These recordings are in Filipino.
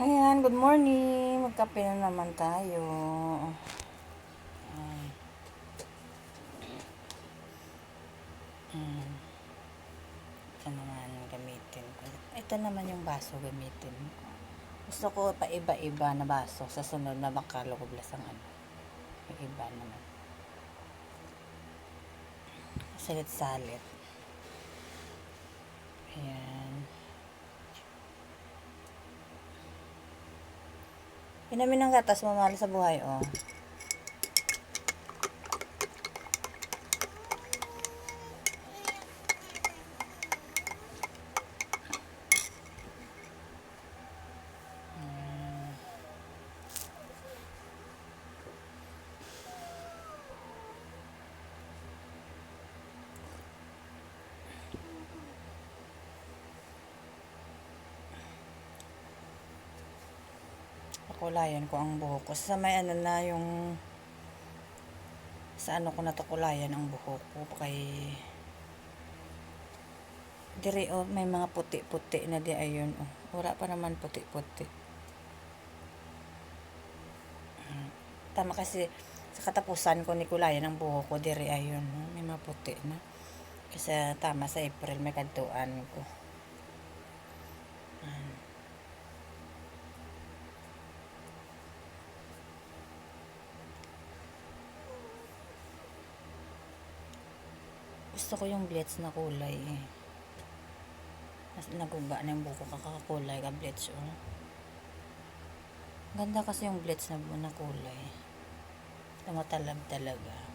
Ayan, good morning. Magkape na naman tayo. Ito naman gamitin ko. Ito naman yung baso gamitin ko. Gusto ko pa iba-iba na baso sa sunod na makalugublas ang ano. Yung iba naman. Salit-salit. Ayan. Inamin ng gatas, mamahal sa buhay, oh. Kulayan ko ang buhok ko. Sa may ano na yung sa ano ko natukulayan ang buhok ko kay dire oh, may mga puti-puti na di ayun oh. Wala pa naman puti-puti. Tama kasi sa katapusan ko ni kulayan ang buhok ko dire ayun oh. May mga puti na. Kasi tama sa April may kadtuan ko. Gusto ko yung bleach na kulay eh. Mas naguba na yung buko kakakulay ka bleach oh. Ganda kasi yung bleach na kulay. Tumatalab talaga.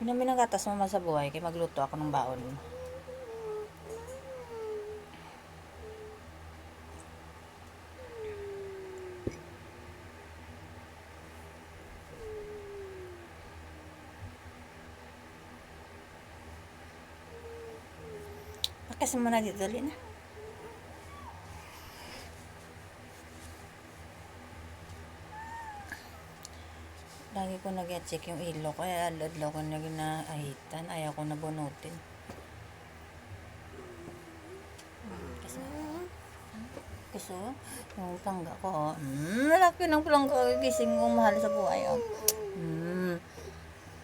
Pinamin ng gatas mama sa buhay kaya magluto ako ng baon. Kasi mo na dito ulit na. Lagi ko nag-check yung ilo ko. Kaya adlaw ko na ginaahitan. Ayaw ko na bunutin. Kasi yung plangga ko. Malaki ng plangga. Gising kong mahal sa buhay.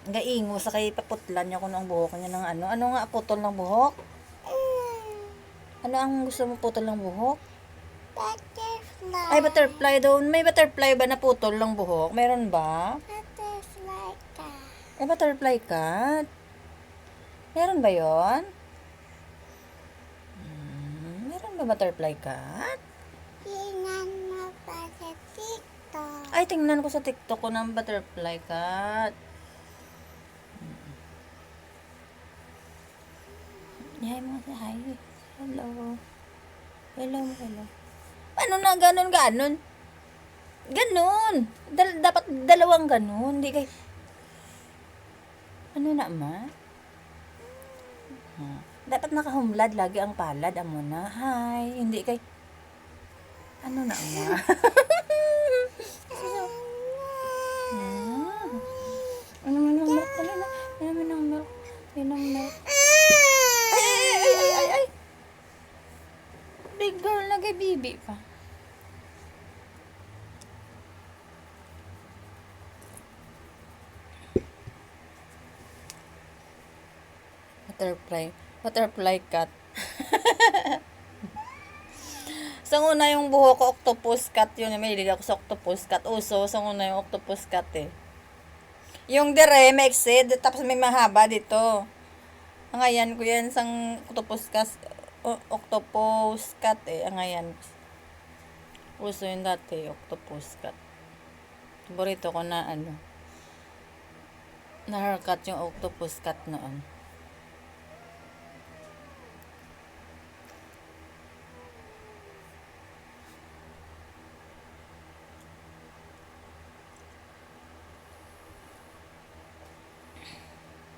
Gaingo sa kay paputlan niya ko ng buhok niya ng ano. Ano nga putol ng buhok? Ano ang gusto mo putol ng buhok? Butterfly. Ay, butterfly daw. May butterfly ba na putol ng buhok? Meron ba? Butterfly cat. Ay, butterfly cat. Meron ba yon? Meron ba butterfly cat? Tingnan mo pa sa TikTok. Ay, tingnan ko sa TikTok ko ng butterfly cat. Hi mo sa hi. Hello. Hello. Ano na ganun? Ganun. Dapat dalawang ganun. Hindi kay... Ano na, ma? Dapat nakahumlad lagi ang palad. Amo na. Hi. Hindi kay... Ano na, ma? Ano mo nang milk? Ano mo nang milk? Ay. Big girl, nag-bibi pa. Butterfly cat. Sa una yung buhok ko, octopus cat yun. May hilig ako sa octopus cat. Uso, sa una yung octopus cat eh. Yung dire, may exceed, tapos may mahaba dito. Angayan ko yan, sang octopus cat eh. Angayan. Uso yun dati, octopus cat. Paborito ko na ano. Na haircut yung octopus cat noon.